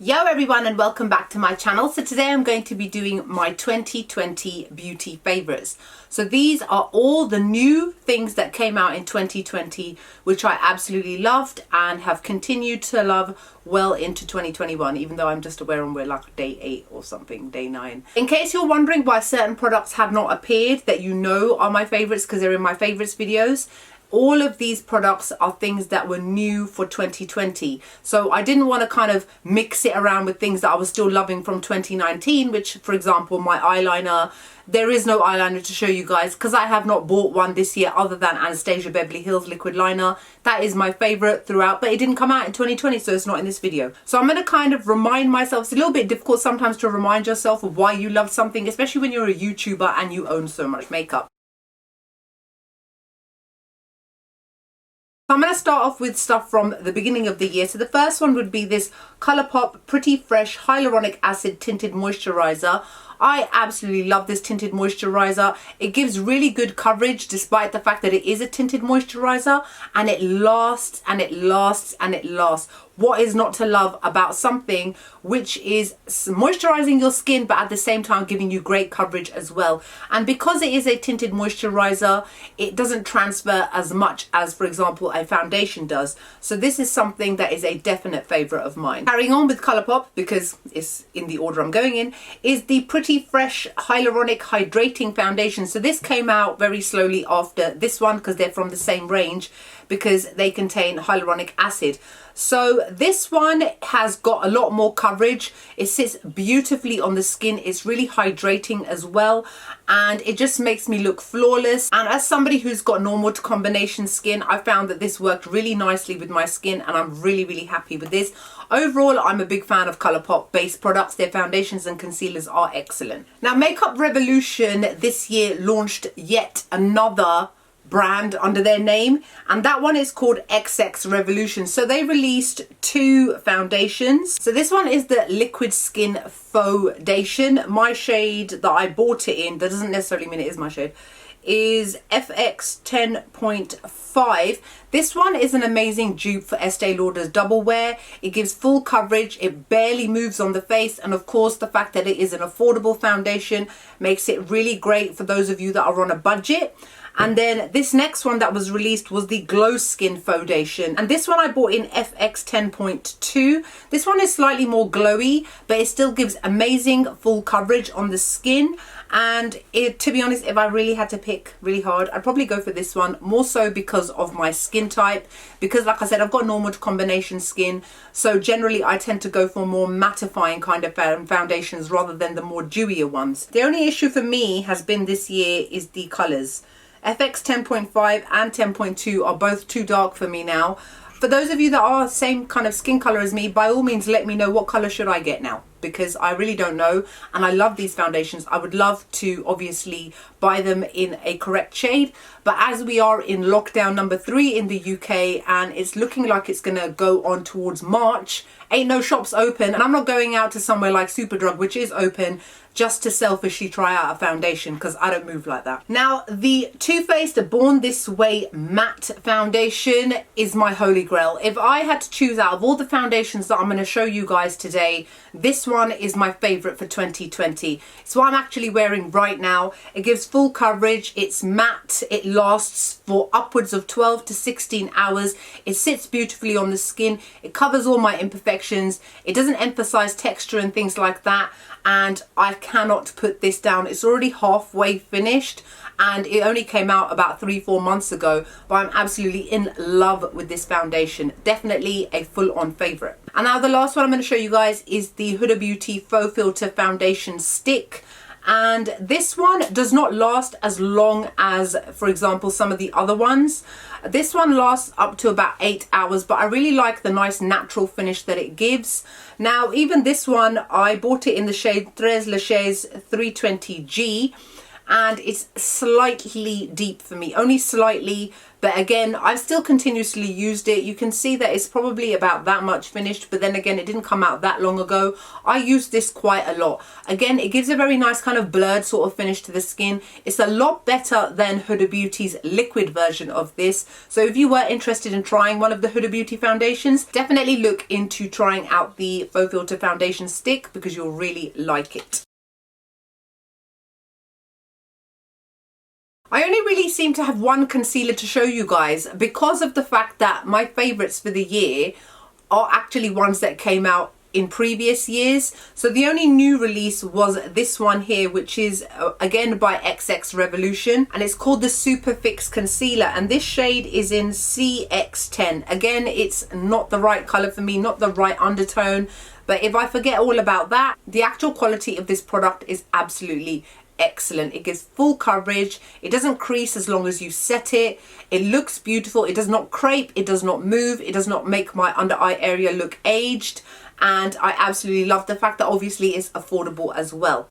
Yo everyone, and welcome back to my channel. So today I'm going to be doing my 2020 beauty favorites. So these are all the new things that came out in 2020 which I absolutely loved and have continued to love well into 2021, even though I'm just aware we're like day 8 or something, day 9. In case you're wondering why certain products have not appeared that you know are my favorites because they're in my favorites videos, all of these products are things that were new for 2020. So I didn't want to kind of mix it around with things that I was still loving from 2019, which, for example, my eyeliner. There is no eyeliner to show you guys because I have not bought one this year other than Anastasia Beverly Hills liquid liner. That is my favorite throughout, but it didn't come out in 2020, so it's not in this video. So I'm going to kind of remind myself. It's a little bit difficult sometimes to remind yourself of why you love something, especially when you're a YouTuber and you own so much makeup. I'm going to start off with stuff from the beginning of the year. So the first one would be this Colourpop Pretty Fresh Hyaluronic Acid Tinted Moisturizer. I absolutely love this tinted moisturizer. It gives really good coverage despite the fact that it is a tinted moisturizer, and it lasts and it lasts and it lasts. What is not to love about something which is moisturizing your skin but at the same time giving you great coverage as well? And because it is a tinted moisturizer, it doesn't transfer as much as, for example, a foundation does. So this is something that is a definite favorite of mine. Carrying on with Colourpop, because it's in the order I'm going in, is the Pretty Fresh Hyaluronic Hydrating Foundation. So this came out very slowly after this one because they're from the same range, because they contain hyaluronic acid. So this one has got a lot more coverage. It sits beautifully on the skin. It's really hydrating as well, and it just makes me look flawless. And as somebody who's got normal to combination skin, I found that this worked really nicely with my skin, and I'm really happy with this. Overall, I'm a big fan of Colourpop base products. Their foundations and concealers are excellent. Now, Makeup Revolution this year launched yet another brand under their name, and that one is called XX Revolution. So they released 2 foundations. So this one is the Liquid Skin FauXXdation. My shade that I bought it in, that doesn't necessarily mean it is my shade, is FX 10.5. This one is an amazing dupe for Estee Lauder's Double Wear. It gives full coverage, it barely moves on the face, and of course the fact that it is an affordable foundation makes it really great for those of you that are on a budget. And then this next one that was released was the Glow Skin Foundation, and this one I bought in FX 10.2. This one is slightly more glowy, but it still gives amazing full coverage on the skin. And to be honest, if I really had to pick really hard, I'd probably go for this one, more so because of my skin type, because like I said, I've got normal to combination skin, so generally I tend to go for more mattifying kind of foundations rather than the more dewier ones. The only issue for me has been this year is the colors. FX 10.5 and 10.2 are both too dark for me now. For those of you that are same kind of skin color as me, by all means let me know what color should I get now, because I really don't know, and I love these foundations. I would love to obviously buy them in a correct shade, but as we are in lockdown number 3 in the UK and it's looking like it's gonna go on towards March, ain't no shops open, and I'm not going out to somewhere like Superdrug, which is open, just to selfishly try out a foundation, because I don't move like that. Now, the Too Faced Born This Way Matte Foundation is my holy grail. If I had to choose out of all the foundations that I'm going to show you guys today, this one is my favorite for 2020. It's what I'm actually wearing right now. It gives full coverage, it's matte, it lasts for upwards of 12 to 16 hours. It sits beautifully on the skin, it covers all my imperfections, it doesn't emphasize texture and things like that, and I cannot put this down. It's already halfway finished, and it only came out about 3-4 months ago, but I'm absolutely in love with this foundation. Definitely a full-on favorite. And now the last one I'm going to show you guys is the Huda Beauty Faux Filter Foundation Stick. And this one does not last as long as, for example, some of the other ones. This one lasts up to about 8 hours, but I really like the nice natural finish that it gives. Now, even this one, I bought it in the shade Leches 320G, and it's slightly deep for me, only slightly. But again, I've still continuously used it. You can see that it's probably about that much finished, but then again, it didn't come out that long ago. I use this quite a lot. Again, it gives a very nice kind of blurred sort of finish to the skin. It's a lot better than Huda Beauty's liquid version of this. So if you were interested in trying one of the Huda Beauty foundations, definitely look into trying out the Faux Filter foundation stick because you'll really like it. I only really seem to have one concealer to show you guys because of the fact that my favourites for the year are actually ones that came out in previous years. So the only new release was this one here, which is again by XX Revolution, and it's called the Super Fix Concealer, and this shade is in CX10. Again, it's not the right colour for me, not the right undertone, but if I forget all about that, the actual quality of this product is absolutely excellent. It gives full coverage, it doesn't crease as long as you set it, it looks beautiful, it does not crepe, it does not move, it does not make my under eye area look aged, and I absolutely love the fact that obviously it's affordable as well.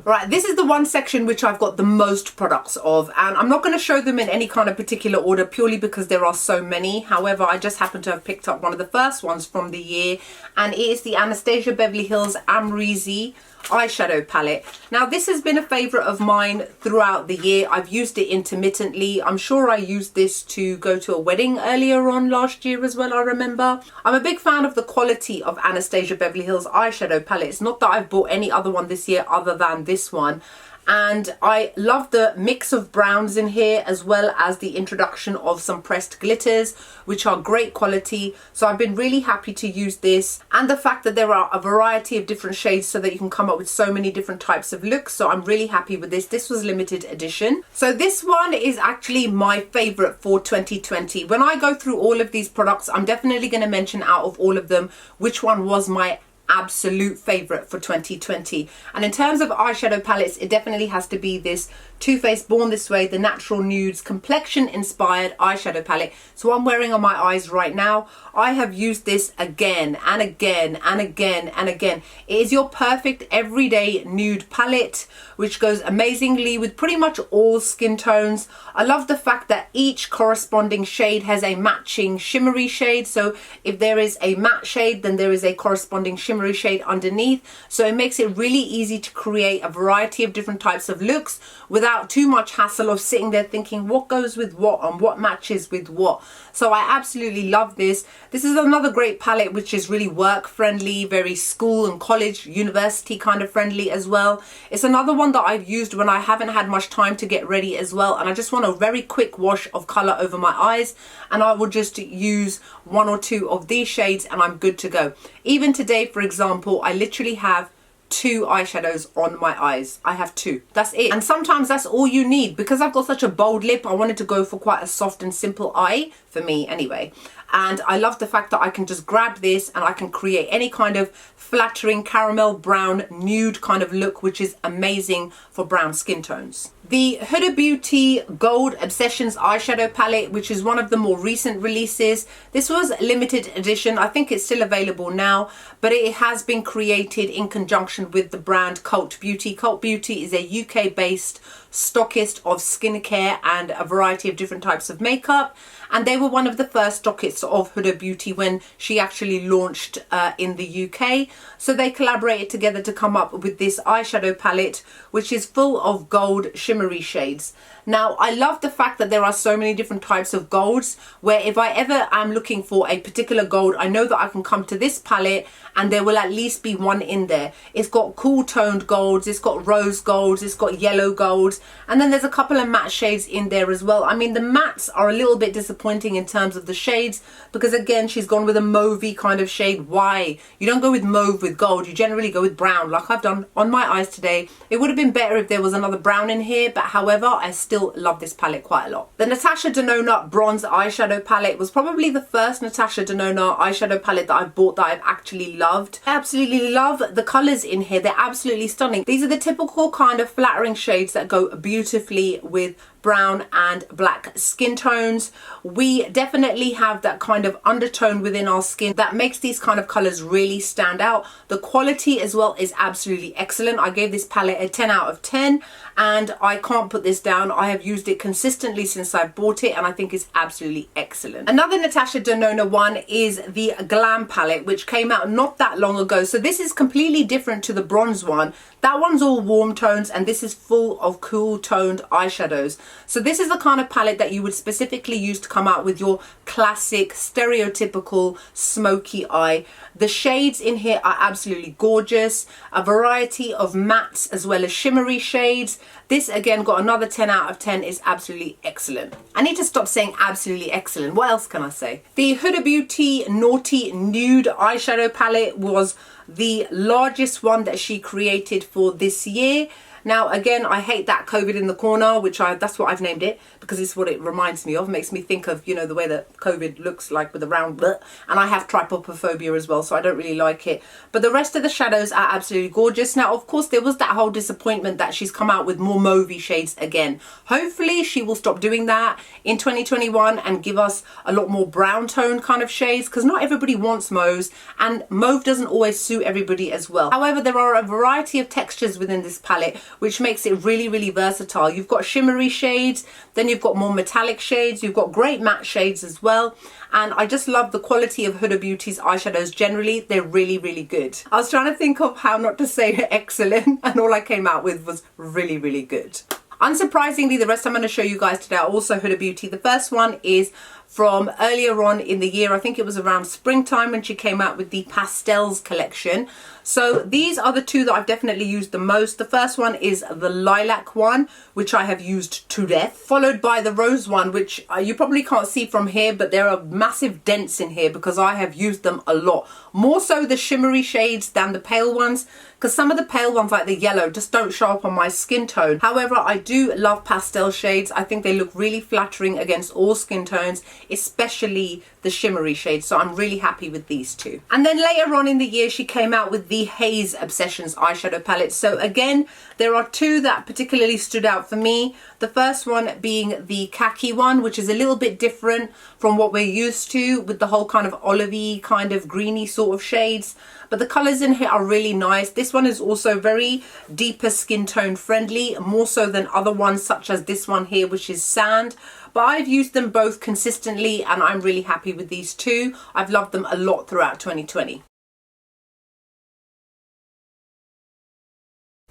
Right, this is the one section which I've got the most products of, and I'm not going to show them in any kind of particular order purely because there are so many. However, I just happen to have picked up one of the first ones from the year, and it is the Anastasia Beverly Hills Amrezy eyeshadow palette. Now this has been a favorite of mine throughout the year. I've used it intermittently. I'm sure I used this to go to a wedding earlier on last year as well, I remember. I'm a big fan of the quality of Anastasia Beverly Hills eyeshadow palettes. Not that I've bought any other one this year other than this one. And I love the mix of browns in here, as well as the introduction of some pressed glitters, which are great quality. So I've been really happy to use this, and the fact that there are a variety of different shades so that you can come up with so many different types of looks. So I'm really happy with this. This was limited edition. So this one is actually my favorite for 2020. When I go through all of these products, I'm definitely going to mention out of all of them which one was my absolute favorite for 2020. And in terms of eyeshadow palettes, it definitely has to be this Too Faced Born This Way, the Natural Nudes complexion inspired eyeshadow palette. So I'm wearing on my eyes right now. I have used this again and again and again and again. It is your perfect everyday nude palette, which goes amazingly with pretty much all skin tones. I love the fact that each corresponding shade has a matching shimmery shade. So if there is a matte shade, then there is a corresponding shimmery shade underneath. So it makes it really easy to create a variety of different types of looks without too much hassle of sitting there thinking what goes with what and what matches with what. So I absolutely love this. This is another great palette which is really work friendly, very school and college, university kind of friendly as well. It's another one that I've used when I haven't had much time to get ready as well, and I just want a very quick wash of colour over my eyes, and I will just use one or two of these shades and I'm good to go. Even today, for example, I literally have 2 eyeshadows on my eyes. I have 2. That's it. And sometimes that's all you need. Because I've got such a bold lip, I wanted to go for quite a soft and simple eye, for me anyway. And I love the fact that I can just grab this and I can create any kind of flattering caramel brown nude kind of look, which is amazing for brown skin tones. The Huda Beauty Gold Obsessions eyeshadow palette, which is one of the more recent releases. This was limited edition. I think it's still available now, but it has been created in conjunction with the brand Cult Beauty. Cult Beauty is a UK-based stockist of skincare and a variety of different types of makeup, and they were one of the first stockists of Huda Beauty when she actually launched in the UK. So they collaborated together to come up with this eyeshadow palette, which is full of gold shimmery shades. Now, I love the fact that there are so many different types of golds, where if I ever am looking for a particular gold, I know that I can come to this palette and there will at least be one in there. It's got cool toned golds, it's got rose golds, it's got yellow golds, and then there's a couple of matte shades in there as well. I mean, the mattes are a little bit disappointing in terms of the shades, because again, she's gone with a mauvey kind of shade. Why? You don't go with mauve with gold, you generally go with brown, like I've done on my eyes today. It would have been better if there was another brown in here, but however, I still love this palette quite a lot. The Natasha Denona Bronze Eyeshadow Palette was probably the first Natasha Denona eyeshadow palette that I've bought that I've actually loved. I absolutely love the colours in here. They're absolutely stunning. These are the typical kind of flattering shades that go beautifully with brown and black skin tones. We definitely have that kind of undertone within our skin that makes these kind of colors really stand out. The quality as well is absolutely excellent. I gave this palette a 10 out of 10 and I can't put this down. I have used it consistently since I bought it and I think it's absolutely excellent. Another Natasha Denona one is the Glam palette, which came out not that long ago. So this is completely different to the bronze one. That one's all warm tones and this is full of cool toned eyeshadows. So this is the kind of palette that you would specifically use to come out with your classic stereotypical smoky eye. The shades in here are absolutely gorgeous. A variety of mattes as well as shimmery shades. This again got another 10 out of 10, is absolutely excellent. I need to stop saying absolutely excellent. What else can I say? The Huda Beauty Naughty Nude eyeshadow palette was the largest one that she created for this year. Now again, I hate that COVID in the corner, which that's what I've named it because it's what it reminds me of. It makes me think of, you know, the way that COVID looks like with a round butt. And I have trypophobia as well, so I don't really like it. But the rest of the shadows are absolutely gorgeous. Now, of course, there was that whole disappointment that she's come out with more mauvey shades again. Hopefully, she will stop doing that in 2021 and give us a lot more brown tone kind of shades because not everybody wants mauves and mauve doesn't always suit everybody as well. However, there are a variety of textures within this palette which makes it really, really versatile. You've got shimmery shades, then you've got more metallic shades, you've got great matte shades as well. And I just love the quality of Huda Beauty's eyeshadows generally. They're really, really good. I was trying to think of how not to say excellent and all I came out with was really, really good. Unsurprisingly, the rest I'm going to show you guys today are also Huda Beauty. The first one is from earlier on in the year. I think it was around springtime when she came out with the Pastels collection. So these are the two that I've definitely used the most. The first one is the Lilac one, which I have used to death, followed by the Rose one, which you probably can't see from here, but there are massive dents in here because I have used them a lot. More so the shimmery shades than the pale ones, because some of the pale ones like the yellow just don't show up on my skin tone. However, I do love pastel shades. I think they look really flattering against all skin tones, especially the shimmery shades. So I'm really happy with these two. And then later on in the year, she came out with the Haze Obsessions eyeshadow palette. So again, there are two that particularly stood out for me. The first one being the khaki one, which is a little bit different from what we're used to with the whole kind of olivey, kind of greeny sort of shades. But the colors in here are really nice. This one is also very deeper skin tone friendly, more so than other ones such as this one here, which is Sand. But I've used them both consistently and I'm really happy with these two. I've loved them a lot throughout 2020.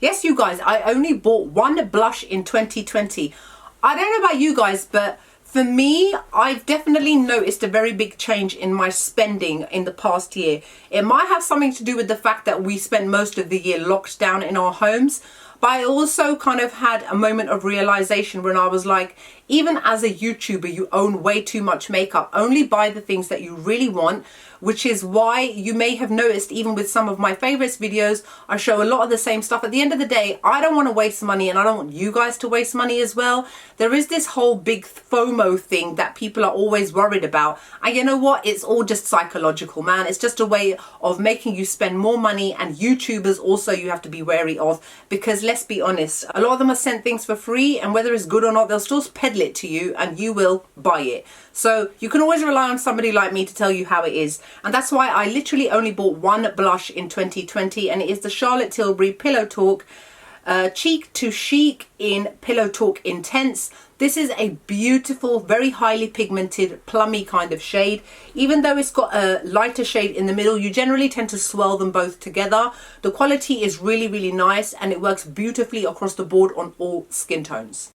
Yes, you guys, I only bought one blush in 2020. I don't know about you guys, but for me, I've definitely noticed a very big change in my spending in the past year. It might have something to do with the fact that we spent most of the year locked down in our homes. But I also kind of had a moment of realization when I was like, even as a YouTuber, you own way too much makeup. Only buy the things that you really want, which is why you may have noticed even with some of my favorites videos, I show a lot of the same stuff. At the end of the day, I don't want to waste money and I don't want you guys to waste money as well. There is this whole big FOMO thing that people are always worried about. And you know what? It's all just psychological, man. It's just a way of making you spend more money, and YouTubers also you have to be wary of, because let's be honest, a lot of them are sent things for free and whether it's good or not, they'll still peddle it to you and you will buy it. So you can always rely on somebody like me to tell you how it is. And that's why I literally only bought one blush in 2020, and it is the Charlotte Tilbury Pillow Talk Cheek to Chic in Pillow Talk Intense. This is a beautiful, very highly pigmented, plummy kind of shade. Even though it's got a lighter shade in the middle, you generally tend to swirl them both together. The quality is really, really nice and it works beautifully across the board on all skin tones.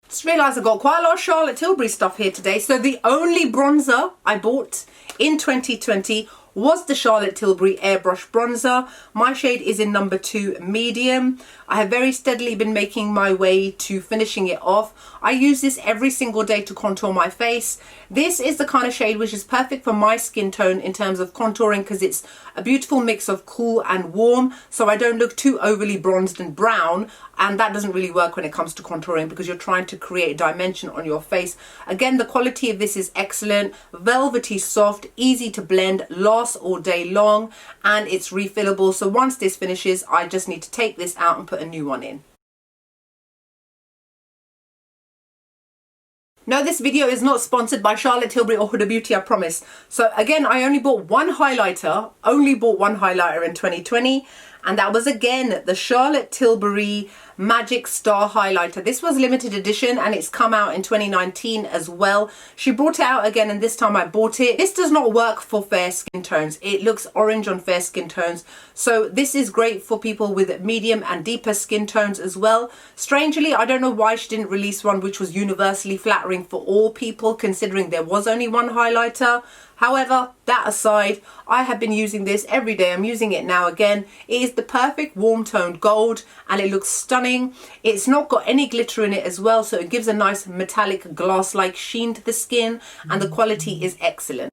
Just realised I've got quite a lot of Charlotte Tilbury stuff here today. So the only bronzer I bought in 2020 was the Charlotte Tilbury Airbrush Bronzer. My shade is in number 2 medium. I have very steadily been making my way to finishing it off. I use this every single day to contour my face. This is the kind of shade which is perfect for my skin tone in terms of contouring, because it's a beautiful mix of cool and warm, so I don't look too overly bronzed and brown, and that doesn't really work when it comes to contouring because you're trying to create dimension on your face. Again, the quality of this is excellent, velvety soft, easy to blend, large lasts all day long and it's refillable. So once this finishes, I just need to take this out and put a new one in. No, this video is not sponsored by Charlotte Tilbury or Huda Beauty, I promise. So again, I only bought one highlighter, in 2020. And that was again the Charlotte Tilbury Magic Star Highlighter. This was limited edition and it's come out in 2019 as well. She brought it out again and this time I bought it. This does not work for fair skin tones. It looks orange on fair skin tones. So this is great for people with medium and deeper skin tones as well. Strangely, I don't know why she didn't release one which was universally flattering for all people, considering there was only one highlighter. However, that aside, I have been using this every day. I'm using it now again. It is the perfect warm toned gold and it looks stunning. It's not got any glitter in it as well, so it gives a nice metallic glass-like sheen to the skin and the quality is excellent.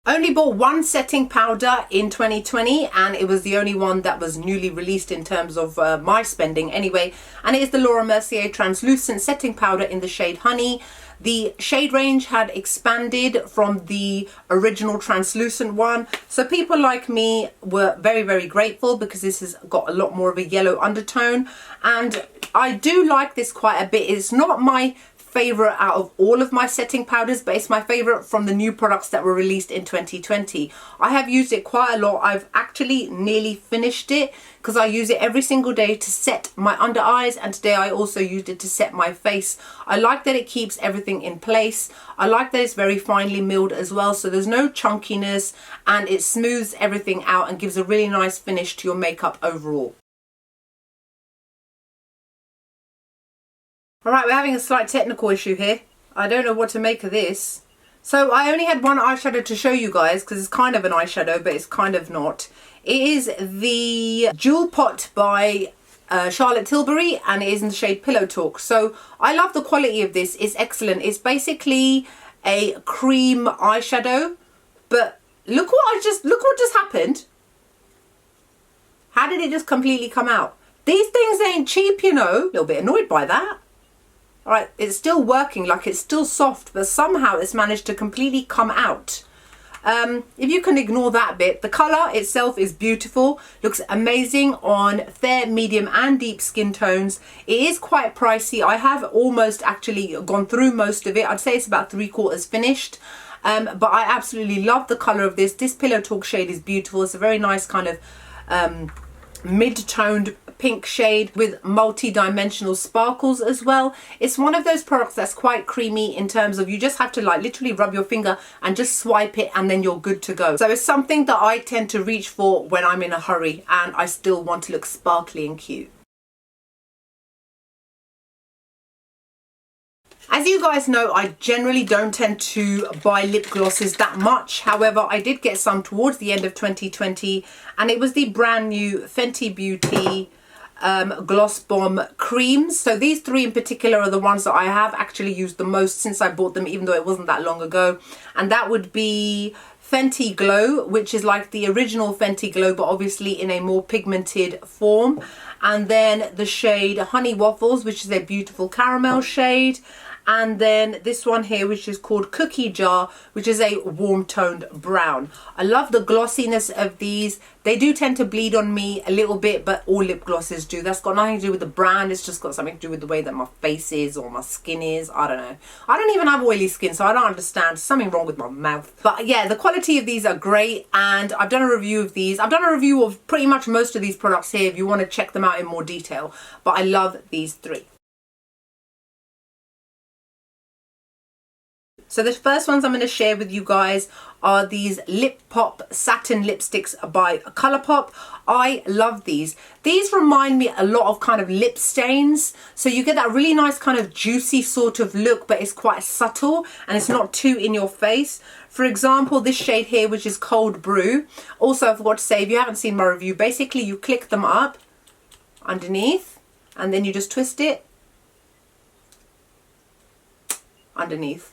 Only bought one setting powder in 2020 and it was the only one that was newly released in terms of my spending anyway, and it is the Laura Mercier translucent setting powder in the shade Honey. The shade range had expanded from the original translucent one, so people like me were very, very grateful because this has got a lot more of a yellow undertone and I do like this quite a bit. It's not my favorite out of all of my setting powders, but it's my favorite from the new products that were released in 2020. I have used it quite a lot. I've actually nearly finished it because I use it every single day to set my under eyes, and today I also used it to set my face. I like that it keeps everything in place. I like that it's very finely milled as well, so there's no chunkiness and it smooths everything out and gives a really nice finish to your makeup overall. Alright, we're having a slight technical issue here. I don't know what to make of this. So I only had one eyeshadow to show you guys because it's kind of an eyeshadow, but it's kind of not. It is the Jewel Pot by Charlotte Tilbury and it is in the shade Pillow Talk. So I love the quality of this. It's excellent. It's basically a cream eyeshadow, but look what just happened. How did it just completely come out? These things ain't cheap, you know. A little bit annoyed by that. Alright, it's still working, like it's still soft, but somehow it's managed to completely come out. If you can ignore that bit, the colour itself is beautiful, looks amazing on fair, medium and deep skin tones. It is quite pricey. I have almost actually gone through most of it. I'd say it's about 3/4 finished. But I absolutely love the colour of this. This Pillow Talk shade is beautiful. It's a very nice kind of mid-toned pink shade with multi-dimensional sparkles as well. It's one of those products that's quite creamy in terms of you just have to like literally rub your finger and just swipe it and then you're good to go. So it's something that I tend to reach for when I'm in a hurry and I still want to look sparkly and cute. As you guys know, I generally don't tend to buy lip glosses that much. However, I did get some towards the end of 2020 and it was the brand new Fenty Beauty Gloss Bomb creams. So these three in particular are the ones that I have actually used the most since I bought them, even though it wasn't that long ago. And that would be Fenty Glow, which is like the original Fenty Glow, but obviously in a more pigmented form. And then the shade Honey Waffles, which is a beautiful caramel shade. And then this one here, which is called Cookie Jar, which is a warm toned brown. I love the glossiness of these. They do tend to bleed on me a little bit, but all lip glosses do. That's got nothing to do with the brand. It's just got something to do with the way that my face is or my skin is. I don't know. I don't even have oily skin, so I don't understand. There's something wrong with my mouth. But yeah, the quality of these are great. And I've done a review of these. I've done a review of pretty much most of these products here if you want to check them out in more detail. But I love these three. So the first ones I'm going to share with you guys are these Lip Pop Satin Lipsticks by Colourpop. I love these. These remind me a lot of kind of lip stains. So you get that really nice kind of juicy sort of look, but it's quite subtle and it's not too in your face. For example, this shade here, which is Cold Brew. Also, I forgot to say, if you haven't seen my review, basically you click them up underneath and then you just twist it underneath.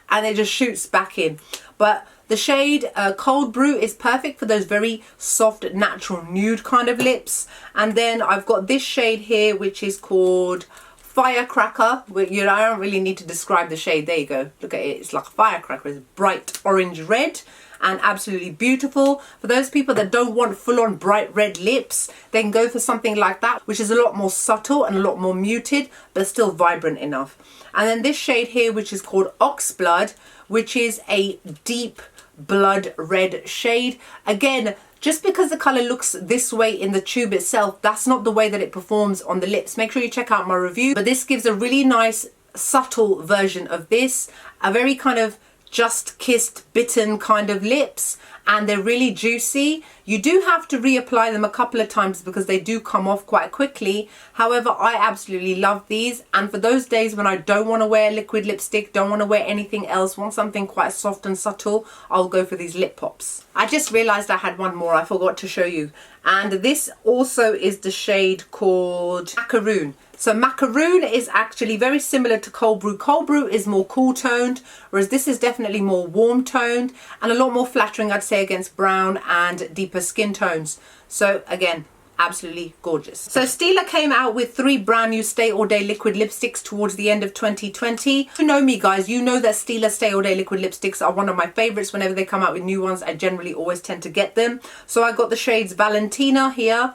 And it just shoots back in. But the shade Cold Brew is perfect for those very soft, natural nude kind of lips. And then I've got this shade here, which is called Firecracker. You know, I don't really need to describe the shade. There you go. Look at it. It's like a firecracker. It's bright orange red and absolutely beautiful. For those people that don't want full-on bright red lips, they can go for something like that, which is a lot more subtle and a lot more muted, but still vibrant enough. And then this shade here, which is called Oxblood, which is a deep blood red shade. Again, just because the color looks this way in the tube itself, that's not the way that it performs on the lips. Make sure you check out my review. But this gives a really nice subtle version of this, a very kind of just kissed bitten kind of lips, and they're really juicy. You do have to reapply them a couple of times because they do come off quite quickly. However, I absolutely love these, and for those days when I don't want to wear liquid lipstick, don't want to wear anything else, want something quite soft and subtle, I'll go for these lip pops. I just realized I had one more I forgot to show you, and this also is the shade called Macaroon. So Macaroon is actually very similar to Cold Brew. Cold Brew is more cool toned, whereas this is definitely more warm toned and a lot more flattering, I'd say, against brown and deeper skin tones. So again, absolutely gorgeous. So Stila came out with 3 brand new Stay All Day liquid lipsticks towards the end of 2020. If you know me, guys, you know that Stila Stay All Day liquid lipsticks are one of my favorites. Whenever they come out with new ones, I generally always tend to get them. So I got the shades Valentina here,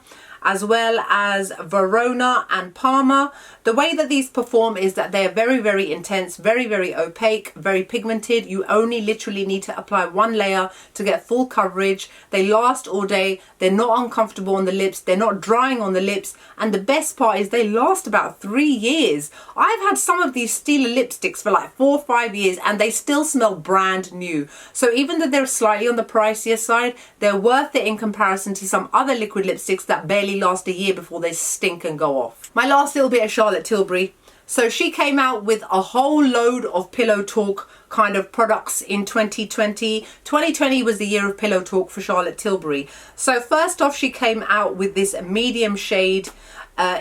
as well as Verona and Parma. The way that these perform is that they're very, very intense, very, very opaque, very pigmented. You only literally need to apply 1 layer to get full coverage. They last all day. They're not uncomfortable on the lips. They're not drying on the lips. And the best part is they last about 3 years. I've had some of these Stila lipsticks for like 4 or 5 years and they still smell brand new. So even though they're slightly on the pricier side, they're worth it in comparison to some other liquid lipsticks that barely last a year before they stink and go off. My last little bit of Charlotte Tilbury. So she came out with a whole load of Pillow Talk kind of products in 2020. 2020 was the year of Pillow Talk for Charlotte Tilbury. So first off, she came out with this medium shade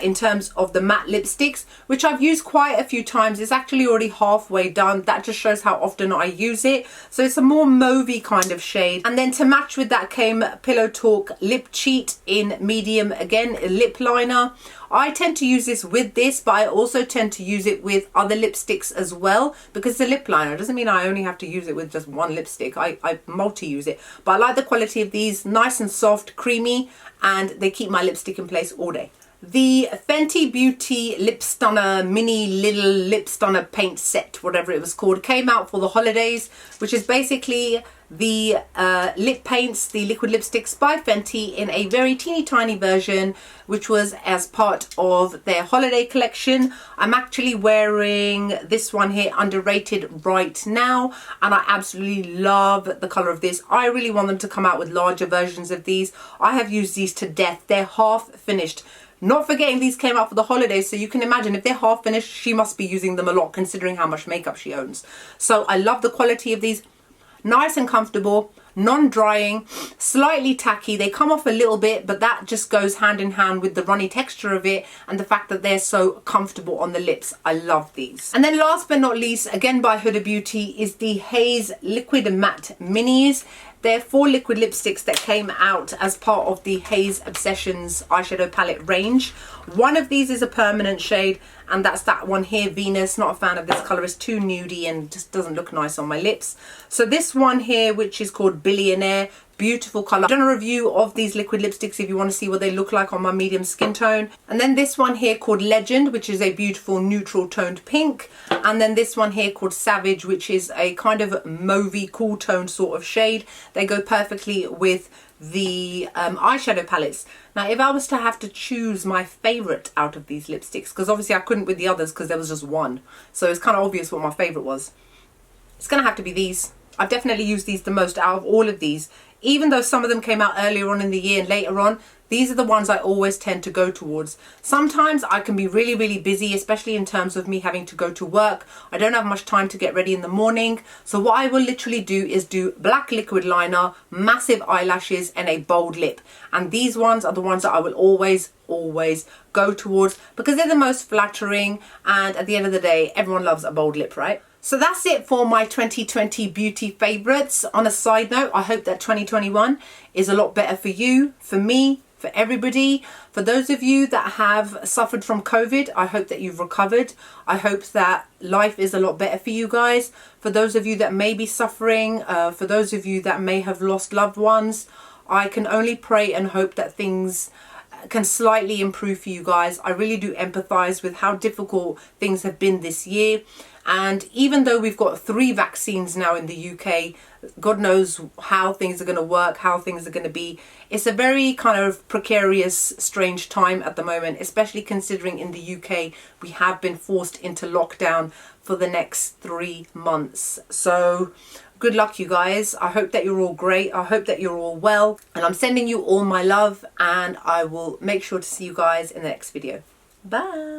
in terms of the matte lipsticks, which I've used quite a few times. It's actually already halfway done. That just shows how often I use it. So it's a more mauvey kind of shade. And then to match with that came Pillow Talk Lip Cheat in medium, again, a lip liner. I tend to use this with this, but I also tend to use it with other lipsticks as well, because it's a lip liner. It doesn't mean I only have to use it with just one lipstick. I multi-use it. But I like the quality of these, nice and soft, creamy, and they keep my lipstick in place all day. The Fenty Beauty Lip Stunner Mini Little Lip Stunner Paint Set, whatever it was called, came out for the holidays, which is basically the lip paints, the liquid lipsticks by Fenty in a very teeny tiny version, which was as part of their holiday collection. I'm actually wearing this one here, Underrated, right now, and I absolutely love the color of this. I really want them to come out with larger versions of these. I have used these to death. They're half finished. Not forgetting these came out for the holidays, so you can imagine if they're half finished, she must be using them a lot considering how much makeup she owns. So I love the quality of these. Nice and comfortable, non-drying, slightly tacky. They come off a little bit, but that just goes hand in hand with the runny texture of it and the fact that they're so comfortable on the lips. I love these. And then last but not least, again by Huda Beauty, is the Haze Liquid Matte Minis. They're 4 liquid lipsticks that came out as part of the Haze Obsessions eyeshadow palette range. One of these is a permanent shade, and that's that one here, Venus. Not a fan of this color. It's too nudie and just doesn't look nice on my lips. So this one here, which is called Billionaire, beautiful color. I've done a review of these liquid lipsticks if you want to see what they look like on my medium skin tone. And then this one here called Legend, which is a beautiful neutral toned pink. And then this one here called Savage, which is a kind of mauvey cool tone sort of shade. They go perfectly with the eyeshadow palettes. Now if I was to have to choose my favorite out of these lipsticks, because obviously I couldn't with the others because there was just one, so it's kind of obvious what my favorite was, it's gonna have to be these. I've definitely used these the most out of all of these. Even though some of them came out earlier on in the year and later on, these are the ones I always tend to go towards. Sometimes I can be really, really busy, especially in terms of me having to go to work. I don't have much time to get ready in the morning. So what I will literally do is do black liquid liner, massive eyelashes, and a bold lip. And these ones are the ones that I will always go towards because they're the most flattering. And at the end of the day, everyone loves a bold lip, right? So that's it for my 2020 beauty favorites. On a side note, I hope that 2021 is a lot better for you, for me, for everybody. For those of you that have suffered from COVID, I hope that you've recovered. I hope that life is a lot better for you guys. For those of you that may be suffering, for those of you that may have lost loved ones, I can only pray and hope that things can slightly improve for you guys. I really do empathize with how difficult things have been this year. And even though we've got 3 vaccines now in the UK, God knows how things are going to work, how things are going to be. It's a very kind of precarious, strange time at the moment, especially considering in the UK we have been forced into lockdown for the next 3 months. So good luck, you guys. I hope that you're all great. I hope that you're all well. And I'm sending you all my love, and I will make sure to see you guys in the next video. Bye.